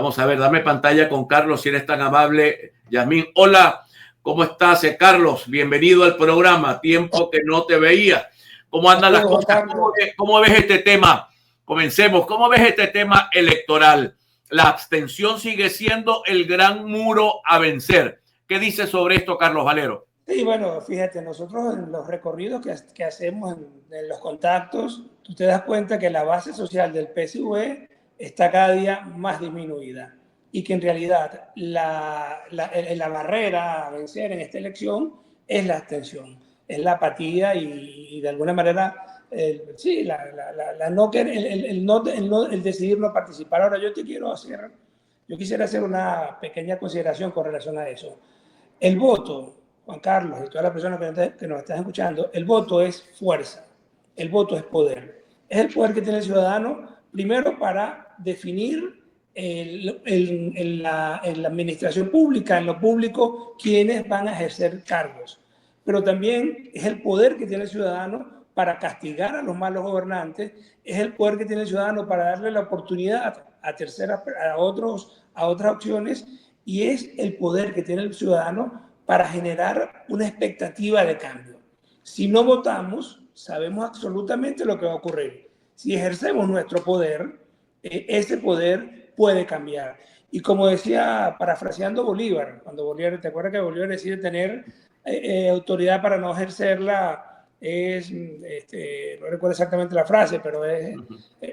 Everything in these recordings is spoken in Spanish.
Vamos a ver, dame pantalla con Carlos, si eres tan amable. Yasmín, hola, ¿cómo estás, Carlos? Bienvenido al programa. Tiempo que no te veía. ¿Cómo andan las cosas? ¿Cómo ves este tema? Comencemos. ¿Cómo ves este tema electoral? La abstención sigue siendo el gran muro a vencer. ¿Qué dices sobre esto, Carlos Valero? Sí, bueno, fíjate, nosotros en los recorridos que hacemos en los contactos, tú te das cuenta que la base social del PSV está cada día más disminuida y que en realidad la barrera a vencer en esta elección es la abstención, es la apatía y de alguna manera, sí, el decidir no participar. Ahora yo quisiera hacer una pequeña consideración con relación a eso. El voto, Juan Carlos y todas las personas que nos están escuchando, el voto es fuerza, el voto es poder. Es el poder que tiene el ciudadano, primero para definir en la administración pública, en lo público, quiénes van a ejercer cargos. Pero también es el poder que tiene el ciudadano para castigar a los malos gobernantes, es el poder que tiene el ciudadano para darle la oportunidad a otras opciones, y es el poder que tiene el ciudadano para generar una expectativa de cambio. Si no votamos, sabemos absolutamente lo que va a ocurrir. Si ejercemos nuestro poder, ese poder puede cambiar. Y como decía, parafraseando Bolívar, cuando Bolívar, ¿te acuerdas que Bolívar decide tener autoridad para no ejercerla? No recuerdo exactamente la frase, pero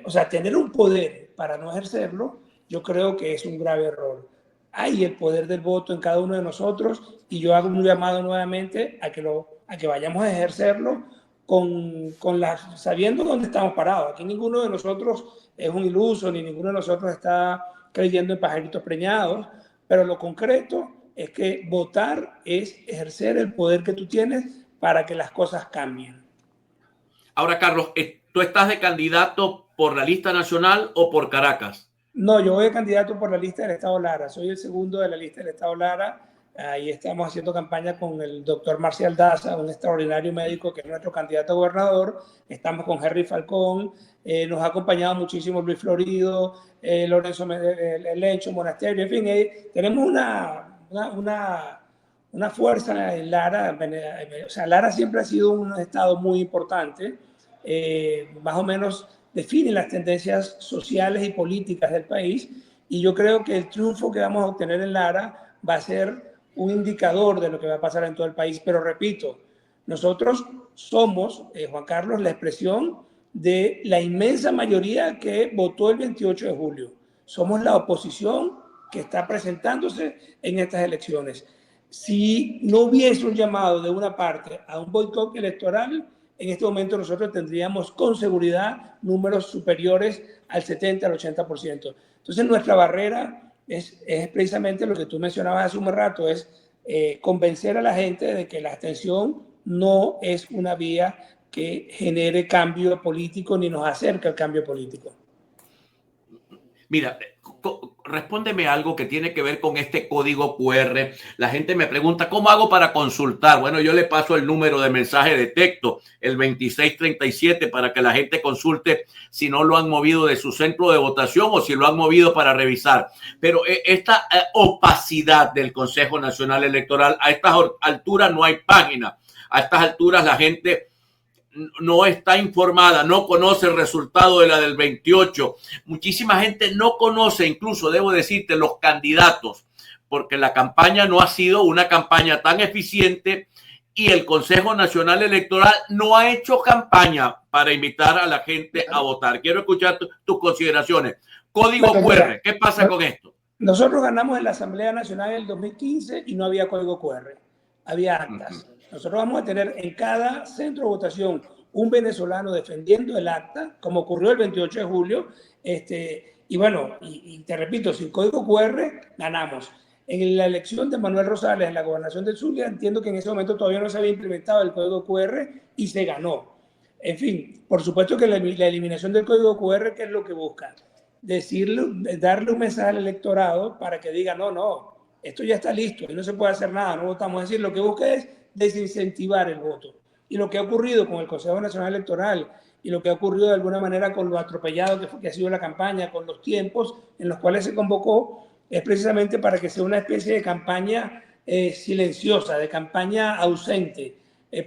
o sea, tener un poder para no ejercerlo, yo creo que es un grave error. Hay el poder del voto en cada uno de nosotros y yo hago un llamado nuevamente a que vayamos a ejercerlo sabiendo dónde estamos parados. Aquí ninguno de nosotros es un iluso, ni ninguno de nosotros está creyendo en pajaritos preñados, pero lo concreto es que votar es ejercer el poder que tú tienes para que las cosas cambien. Ahora, Carlos, ¿tú estás de candidato por la lista nacional o por Caracas? No, yo voy de candidato por la lista del Estado Lara. Soy el segundo de la lista del Estado Lara. Ahí estamos haciendo campaña con el doctor Marcial Daza, un extraordinario médico que es nuestro candidato a gobernador. Estamos con Henry Falcón. Nos ha acompañado muchísimo Luis Florido, Lorenzo Lencho, Monasterio. En fin, tenemos una fuerza en Lara. O sea, Lara siempre ha sido un estado muy importante. Más o menos define las tendencias sociales y políticas del país, y yo creo que el triunfo que vamos a obtener en Lara va a ser un indicador de lo que va a pasar en todo el país. Pero repito, nosotros somos, Juan Carlos, la expresión de la inmensa mayoría que votó el 28 de julio. Somos la oposición que está presentándose en estas elecciones. Si no hubiese un llamado de una parte a un boicot electoral, en este momento nosotros tendríamos con seguridad números superiores al 70, al 80%. Entonces nuestra barrera es precisamente lo que tú mencionabas hace un rato, es convencer a la gente de que la abstención no es una vía que genere cambio político ni nos acerca al cambio político. Mira, respóndeme algo que tiene que ver con este código QR. La gente me pregunta, ¿cómo hago para consultar? Bueno, yo le paso el número de mensaje de texto, el 2637, para que la gente consulte si no lo han movido de su centro de votación o si lo han movido para revisar. Pero esta opacidad del Consejo Nacional Electoral, a estas alturas no hay página. A estas alturas la gente no está informada, no conoce el resultado de la del 28. Muchísima gente no conoce, incluso debo decirte, los candidatos, porque la campaña no ha sido una campaña tan eficiente y el Consejo Nacional Electoral no ha hecho campaña para invitar a la gente a votar. Quiero escuchar tus consideraciones. Código QR, ¿qué pasa con esto? Nosotros ganamos en la Asamblea Nacional en el 2015 y no había código QR, había actas. Nosotros vamos a tener en cada centro de votación un venezolano defendiendo el acta, como ocurrió el 28 de julio. Y bueno, y te repito, sin código QR ganamos. En la elección de Manuel Rosales en la gobernación del Zulia, entiendo que en ese momento todavía no se había implementado el código QR y se ganó. En fin, por supuesto que la eliminación del código QR, ¿qué es lo que busca? Darle un mensaje al electorado para que diga, no, esto ya está listo y no se puede hacer nada, no votamos. Es decir, lo que busca es desincentivar el voto. Y lo que ha ocurrido con el Consejo Nacional Electoral y lo que ha ocurrido de alguna manera con lo atropellado que ha sido la campaña, con los tiempos en los cuales se convocó, es precisamente para que sea una especie de campaña silenciosa, de campaña ausente,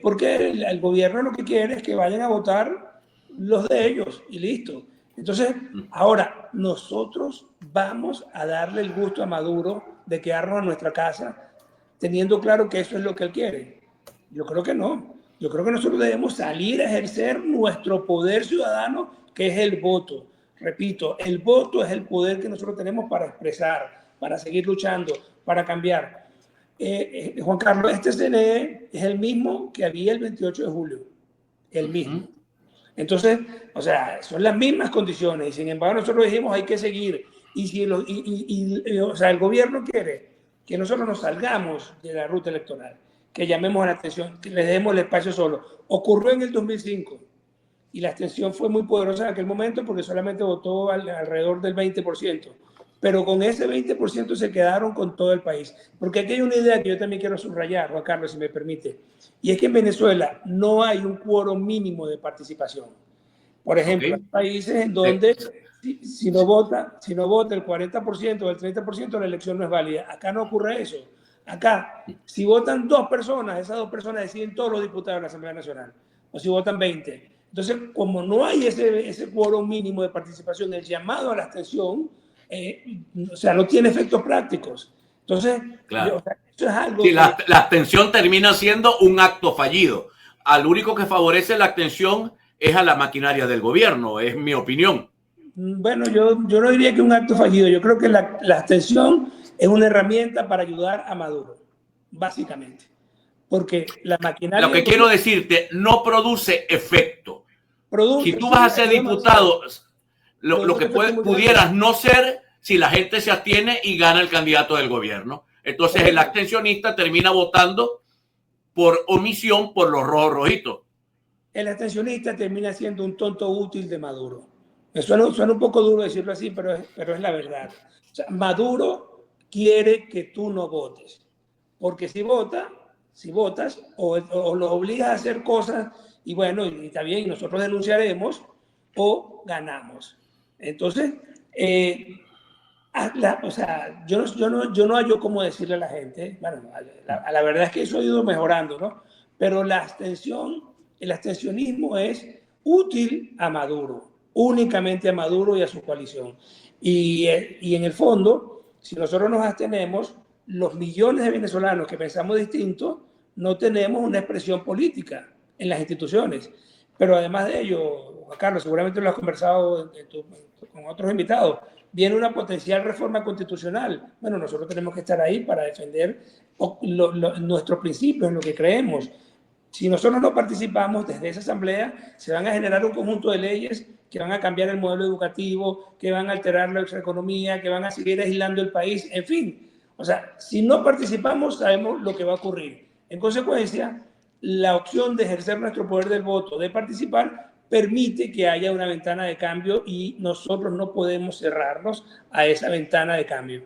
porque el gobierno lo que quiere es que vayan a votar los de ellos y listo. Entonces, ahora nosotros vamos a darle el gusto a Maduro de quedarnos en nuestra casa teniendo claro que eso es lo que él quiere. Yo creo que no. Yo creo que nosotros debemos salir a ejercer nuestro poder ciudadano, que es el voto. Repito, el voto es el poder que nosotros tenemos para expresar, para seguir luchando, para cambiar. Juan Carlos, este CNE es el mismo que había el 28 de julio, el mismo. Entonces, o sea, son las mismas condiciones y sin embargo nosotros dijimos hay que seguir. Y si o sea, el gobierno quiere que nosotros nos salgamos de la ruta electoral, que llamemos a la atención, que les demos el espacio solo. Ocurrió en el 2005 y la abstención fue muy poderosa en aquel momento porque solamente votó alrededor del 20%. Pero con ese 20% se quedaron con todo el país. Porque aquí hay una idea que yo también quiero subrayar, Juan Carlos, si me permite. Y es que en Venezuela no hay un quórum mínimo de participación. Por ejemplo, hay países en donde si no vota el 40% o el 30%, la elección no es válida. Acá no ocurre eso. Acá, si votan 2 personas, esas 2 personas deciden todos los diputados de la Asamblea Nacional. O si votan 20. Entonces, como no hay ese quórum mínimo de participación, el llamado a la abstención, o sea, no tiene efectos prácticos. Entonces, claro. o sea, eso es algo Sí, que... la abstención termina siendo un acto fallido. Al único que favorece la abstención es a la maquinaria del gobierno, es mi opinión. Bueno, yo no diría que un acto fallido. Yo creo que la abstención es una herramienta para ayudar a Maduro, básicamente. Porque la maquinaria Lo que del quiero gobierno decirte, no produce efecto. Si produce, tú sí, vas a ser ayuda demasiado. diputado, lo Produce que efectos muy grandes. pudieras no ser si la gente se abstiene y gana el candidato del gobierno. Entonces el Correcto. abstencionista termina votando por omisión por los rojos rojitos. El abstencionista termina siendo un tonto útil de Maduro. Me suena un poco duro decirlo así, pero es la verdad. O sea, Maduro quiere que tú no votes. Porque si votas o lo obligas a hacer cosas y bueno, y está bien, nosotros denunciaremos o ganamos. Entonces, o sea, yo no hallo cómo decirle a la gente, bueno, la verdad es que eso ha ido mejorando, ¿no? Pero el abstencionismo es útil a Maduro, únicamente a Maduro y a su coalición. Y en el fondo, si nosotros nos abstenemos, los millones de venezolanos que pensamos distinto, no tenemos una expresión política en las instituciones. Pero además de ello, Juan Carlos, seguramente lo has conversado con otros invitados, viene una potencial reforma constitucional. Bueno, nosotros tenemos que estar ahí para defender nuestros principios, en lo que creemos. Si nosotros no participamos desde esa asamblea, se van a generar un conjunto de leyes que van a cambiar el modelo educativo, que van a alterar la economía, que van a seguir aislando el país, en fin. O sea, si no participamos, sabemos lo que va a ocurrir. En consecuencia, la opción de ejercer nuestro poder del voto, de participar, permite que haya una ventana de cambio y nosotros no podemos cerrarnos a esa ventana de cambio.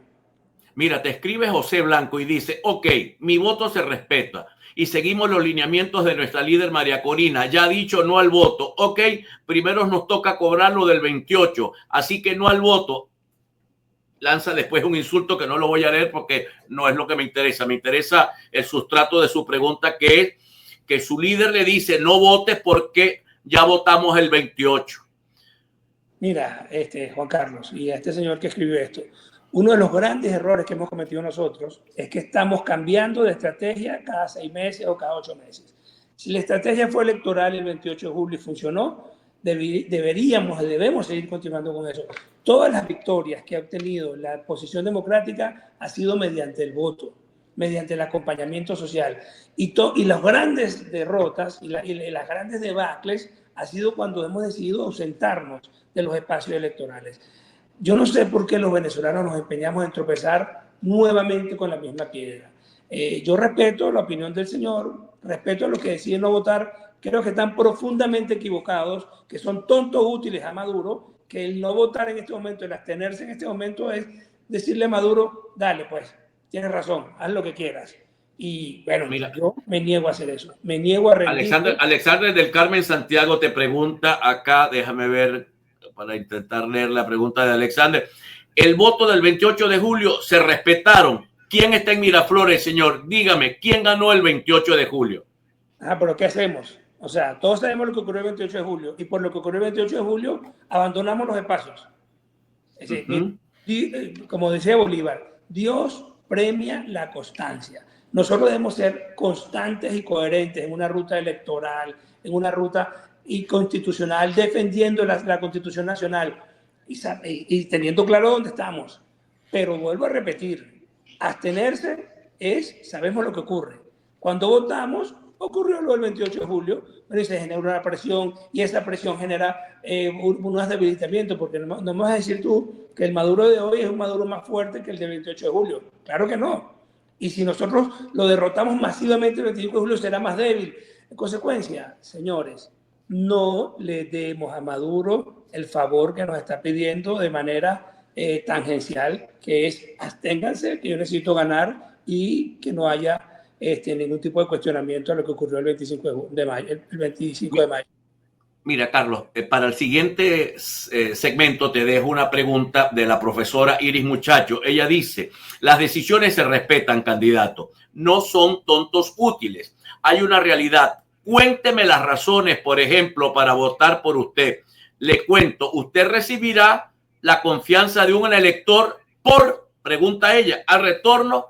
Mira, te escribe José Blanco y dice, ok, mi voto se respeta y seguimos los lineamientos de nuestra líder María Corina. Ya ha dicho no al voto. Ok, primero nos toca cobrar lo del 28, así que no al voto. Lanza después un insulto que no lo voy a leer porque no es lo que me interesa. Me interesa el sustrato de su pregunta, que es que su líder le dice no votes porque ya votamos el 28. Mira, Juan Carlos, y a este señor que escribió esto, uno de los grandes errores que hemos cometido nosotros es que estamos cambiando de estrategia cada 6 meses o cada 8 meses. Si la estrategia fue electoral el 28 de julio y funcionó, debemos seguir continuando con eso. Todas las victorias que ha obtenido la posición democrática ha sido mediante el voto, mediante el acompañamiento social. Y las grandes derrotas y las grandes debacles ha sido cuando hemos decidido ausentarnos de los espacios electorales. Yo no sé por qué los venezolanos nos empeñamos en tropezar nuevamente con la misma piedra. Yo respeto la opinión del señor, respeto a los que deciden no votar, creo que están profundamente equivocados, que son tontos útiles a Maduro, que el no votar en este momento, el abstenerse en este momento es decirle a Maduro, dale pues, tienes razón, haz lo que quieras. Y bueno, Mira, yo me niego a hacer eso, me niego a rendirme. Alexander del Carmen Santiago te pregunta acá, déjame ver para intentar leer la pregunta de Alexander. El voto del 28 de julio se respetaron. ¿Quién está en Miraflores, señor? Dígame, ¿quién ganó el 28 de julio? Ah, pero ¿qué hacemos? O sea, todos sabemos lo que ocurrió el 28 de julio y por lo que ocurrió el 28 de julio abandonamos los espacios. Es decir, como decía Bolívar, Dios premia la constancia. Nosotros debemos ser constantes y coherentes en una ruta electoral, en una ruta constitucional, defendiendo la Constitución Nacional y teniendo claro dónde estamos. Pero vuelvo a repetir, abstenerse sabemos lo que ocurre. Cuando votamos, ocurrió lo del 28 de julio, pero se genera una presión y esa presión genera unos debilitamientos, porque no me vas a decir tú que el Maduro de hoy es un Maduro más fuerte que el del 28 de julio. Claro que no. Y si nosotros lo derrotamos masivamente el 25 de julio, será más débil. En consecuencia, señores, no le demos a Maduro el favor que nos está pidiendo de manera tangencial, que es absténganse, que yo necesito ganar y que no haya ningún tipo de cuestionamiento a lo que ocurrió el 25 de mayo. El 25 de mayo. Mira, Carlos, para el siguiente segmento te dejo una pregunta de la profesora Iris Muchacho. Ella dice, las decisiones se respetan, candidato. No son tontos útiles. Hay una realidad. Cuénteme las razones, por ejemplo, para votar por usted. Le cuento, usted recibirá la confianza de un elector por, pregunta ella, al retorno,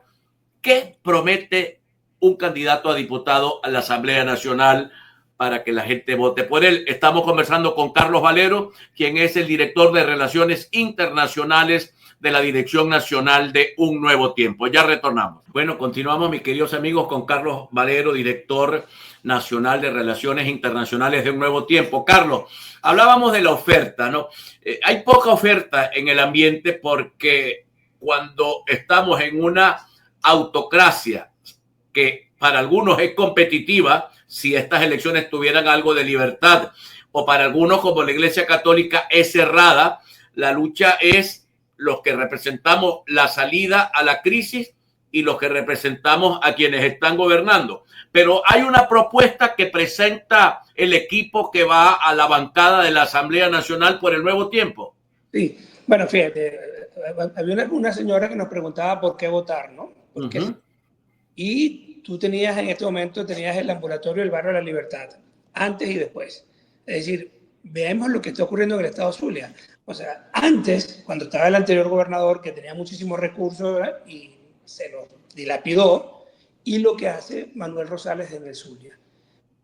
¿qué promete un candidato a diputado a la Asamblea Nacional para que la gente vote por él? Estamos conversando con Carlos Valero, quien es el director de Relaciones Internacionales de la Dirección Nacional de Un Nuevo Tiempo. Ya retornamos. Bueno, continuamos, mis queridos amigos, con Carlos Valero, director nacional de Relaciones Internacionales de Un Nuevo Tiempo. Carlos, hablábamos de la oferta, ¿no? Hay poca oferta en el ambiente porque cuando estamos en una autocracia que para algunos es competitiva, si estas elecciones tuvieran algo de libertad, o para algunos, como la Iglesia Católica, es cerrada, la lucha es los que representamos la salida a la crisis y los que representamos a quienes están gobernando. Pero hay una propuesta que presenta el equipo que va a la bancada de la Asamblea Nacional por el Nuevo Tiempo. Sí, bueno, fíjate, había una señora que nos preguntaba por qué votar, ¿no? ¿Por qué? Y tú tenías en este momento, tenías el ambulatorio del Barrio de la Libertad, antes y después. Es decir, veamos lo que está ocurriendo en el estado Zulia. O sea, antes, cuando estaba el anterior gobernador, que tenía muchísimos recursos, ¿verdad? Y se los dilapidó, y lo que hace Manuel Rosales en el Zulia,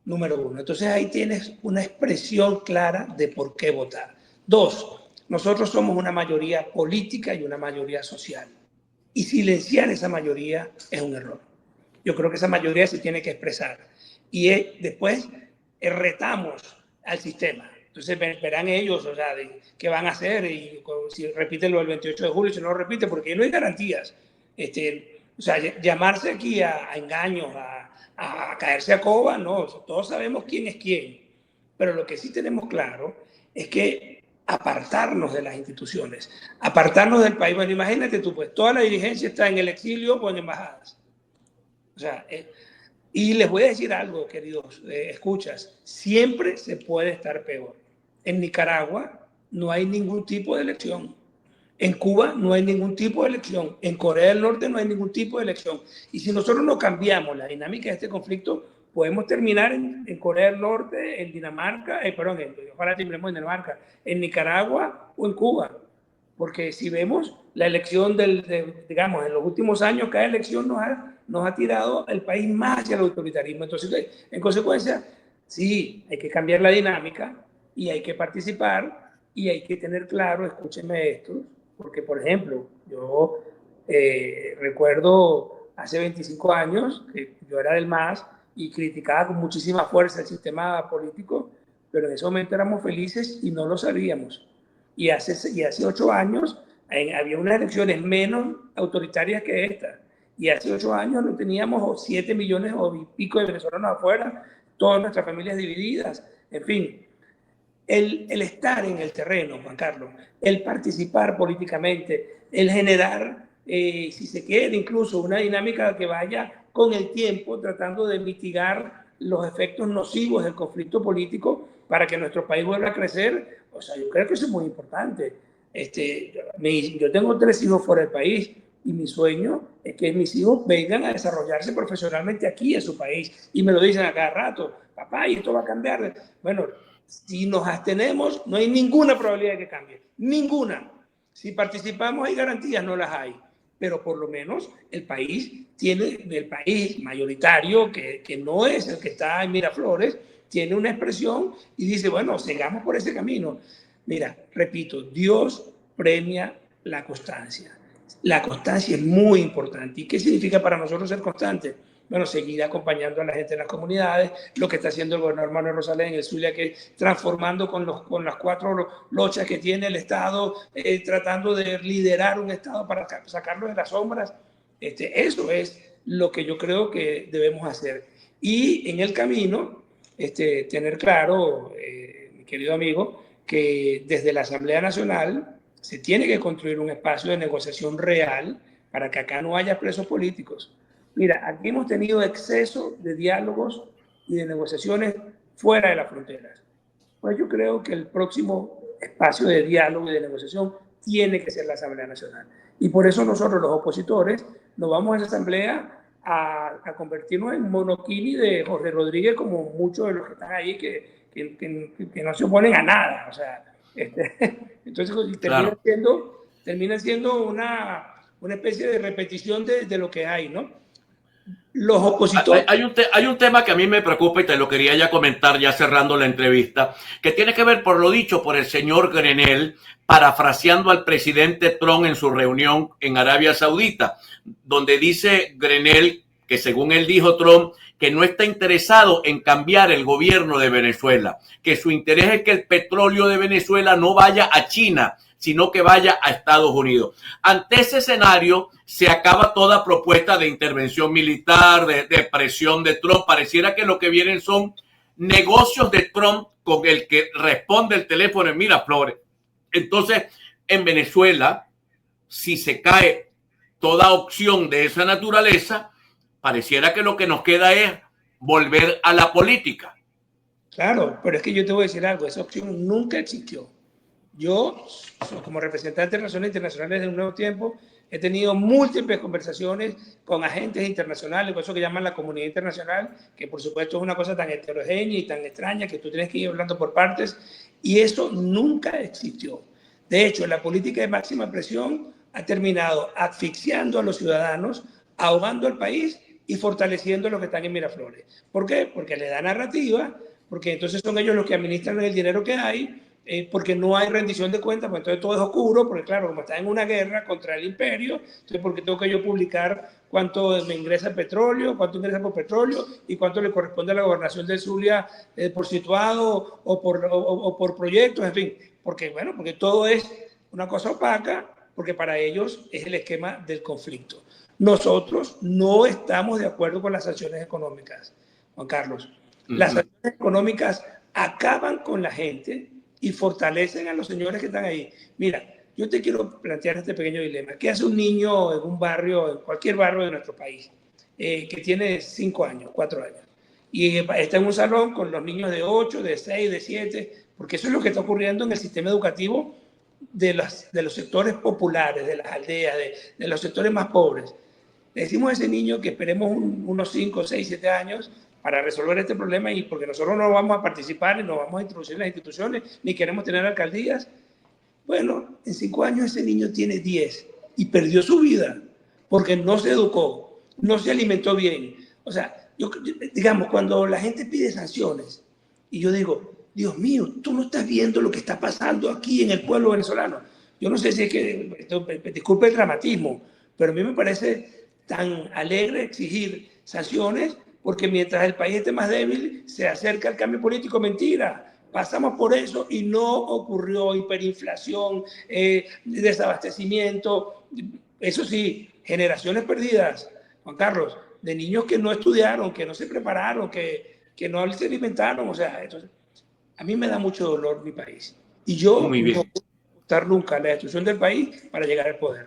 número uno. Entonces ahí tienes una expresión clara de por qué votar. Dos, nosotros somos una mayoría política y una mayoría social. Y silenciar esa mayoría es un error. Yo creo que esa mayoría se tiene que expresar. Y después retamos al sistema. Entonces verán ellos, o sea, qué van a hacer y si repiten lo del 28 de julio, si no lo repiten, porque no hay garantías. O sea, llamarse aquí a engaños, a caerse a coba, no, todos sabemos quién es quién. Pero lo que sí tenemos claro es que apartarnos de las instituciones, apartarnos del país. Bueno, imagínate tú, pues toda la dirigencia está en el exilio o en embajadas. O sea, y les voy a decir algo, queridos escuchas, siempre se puede estar peor. En Nicaragua no hay ningún tipo de elección. En Cuba no hay ningún tipo de elección. En Corea del Norte no hay ningún tipo de elección. Y si nosotros no cambiamos la dinámica de este conflicto, podemos terminar en Corea del Norte, en Dinamarca, ojalá terminemos en Dinamarca, en Nicaragua o en Cuba. Porque si vemos la elección digamos, en los últimos años, cada elección nos ha tirado el país más hacia el autoritarismo. Entonces, en consecuencia, sí, hay que cambiar la dinámica y hay que participar y hay que tener claro, escúchenme esto, porque, por ejemplo, yo recuerdo hace 25 años que yo era del MAS y criticaba con muchísima fuerza el sistema político, pero en ese momento éramos felices y no lo sabíamos. Y hace 8 años había unas elecciones menos autoritarias que esta. Y hace 8 años no teníamos 7 millones o pico de venezolanos afuera, todas nuestras familias divididas. En fin, el estar en el terreno, Juan Carlos, el participar políticamente, el generar, si se quiere, incluso una dinámica que vaya con el tiempo, tratando de mitigar los efectos nocivos del conflicto político para que nuestro país vuelva a crecer. O sea, yo creo que eso es muy importante. Yo tengo 3 hijos fuera del país y mi sueño es que mis hijos vengan a desarrollarse profesionalmente aquí en su país y me lo dicen a cada rato, papá, y esto va a cambiar. Bueno, si nos abstenemos, no hay ninguna probabilidad de que cambie, ninguna. Si participamos hay garantías, no las hay, pero por lo menos el país mayoritario, que no es el que está en Miraflores, tiene una expresión y dice, bueno, sigamos por ese camino. Mira, repito, Dios premia la constancia. La constancia es muy importante. ¿Y qué significa para nosotros ser constantes? Bueno, seguir acompañando a la gente en las comunidades, lo que está haciendo el gobernador Manuel Rosales en el Zulia, que transformando con las 4 lochas que tiene el Estado, tratando de liderar un Estado para sacarlo de las sombras. Eso es lo que yo creo que debemos hacer. Y en el camino, tener claro, mi querido amigo, que desde la Asamblea Nacional se tiene que construir un espacio de negociación real para que acá no haya presos políticos. Mira, aquí hemos tenido exceso de diálogos y de negociaciones fuera de las fronteras. Pues yo creo que el próximo espacio de diálogo y de negociación tiene que ser la Asamblea Nacional. Y por eso nosotros, los opositores, nos vamos a esa Asamblea a convertirnos en monoquini de Jorge Rodríguez, como muchos de los que están ahí que no se oponen a nada. O sea, entonces Claro. termina siendo una especie de repetición de lo que hay, ¿no? Los opositores. Hay un tema que a mí me preocupa y te lo quería ya comentar ya cerrando la entrevista, que tiene que ver por lo dicho por el señor Grenell, parafraseando al presidente Trump en su reunión en Arabia Saudita, donde dice Grenell que según él dijo Trump, que no está interesado en cambiar el gobierno de Venezuela, que su interés es que el petróleo de Venezuela no vaya a China, sino que vaya a Estados Unidos. Ante ese escenario, se acaba toda propuesta de intervención militar, de presión de Trump. Pareciera que lo que vienen son negocios de Trump con el que responde el teléfono en Miraflores. Entonces, en Venezuela, si se cae toda opción de esa naturaleza, pareciera que lo que nos queda es volver a la política. Claro, pero es que yo te voy a decir algo, esa opción nunca existió. Yo, como representante de relaciones internacionales de Un Nuevo Tiempo, he tenido múltiples conversaciones con agentes internacionales, con eso que llaman la comunidad internacional, que por supuesto es una cosa tan heterogénea y tan extraña que tú tienes que ir hablando por partes, y eso nunca existió. De hecho, la política de máxima presión ha terminado asfixiando a los ciudadanos, ahogando al país y fortaleciendo a los que están en Miraflores. ¿Por qué? Porque le da narrativa, porque entonces son ellos los que administran el dinero que hay, porque no hay rendición de cuentas, pues entonces todo es oscuro, porque claro, como está en una guerra contra el imperio, entonces porque tengo que yo publicar cuánto me ingresa el petróleo, cuánto ingresa por petróleo y cuánto le corresponde a la gobernación de Zulia por situado o por proyectos, en fin, porque bueno, porque todo es una cosa opaca, porque para ellos es el esquema del conflicto. Nosotros no estamos de acuerdo con las sanciones económicas, Juan Carlos. Las sanciones económicas acaban con la gente y fortalecen a los señores que están ahí. Mira, yo te quiero plantear este pequeño dilema. ¿Qué hace un niño en un barrio, en cualquier barrio de nuestro país, que tiene 5 años, 4 años, y está en un salón con los niños de 8, de 6, de 7, porque eso es lo que está ocurriendo en el sistema educativo de los sectores populares, de las aldeas, de los sectores más pobres? Le decimos a ese niño que esperemos unos 5, 6, 7 años para resolver este problema, y porque nosotros no vamos a participar y no vamos a introducir en las instituciones, ni queremos tener alcaldías. Bueno, en 5 años ese niño tiene 10 y perdió su vida porque no se educó, no se alimentó bien. O sea, digamos, cuando la gente pide sanciones y yo digo, Dios mío, tú no estás viendo lo que está pasando aquí en el pueblo venezolano. Yo no sé si es que, disculpe el dramatismo, pero a mí me parece tan alegre exigir sanciones, porque mientras el país esté más débil, se acerca el cambio político. Mentira, pasamos por eso y no ocurrió hiperinflación, desabastecimiento. Eso sí, generaciones perdidas, Juan Carlos, de niños que no estudiaron, que no se prepararon, que no se alimentaron. O sea, entonces, a mí me da mucho dolor mi país. Y yo Muy no voy bien. a buscar nunca la destrucción del país para llegar al poder.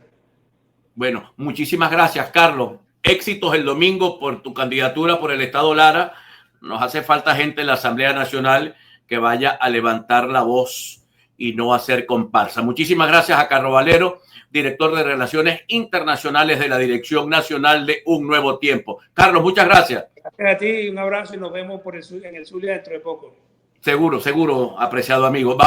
Bueno, muchísimas gracias, Carlos. Éxitos el domingo por tu candidatura por el Estado Lara. Nos hace falta gente en la Asamblea Nacional que vaya a levantar la voz y no hacer comparsa. Muchísimas gracias a Carlos Valero, director de Relaciones Internacionales de la Dirección Nacional de Un Nuevo Tiempo. Carlos, muchas gracias. Gracias a ti, un abrazo y nos vemos en el Zulia dentro de poco. Seguro, apreciado amigo. Vamos.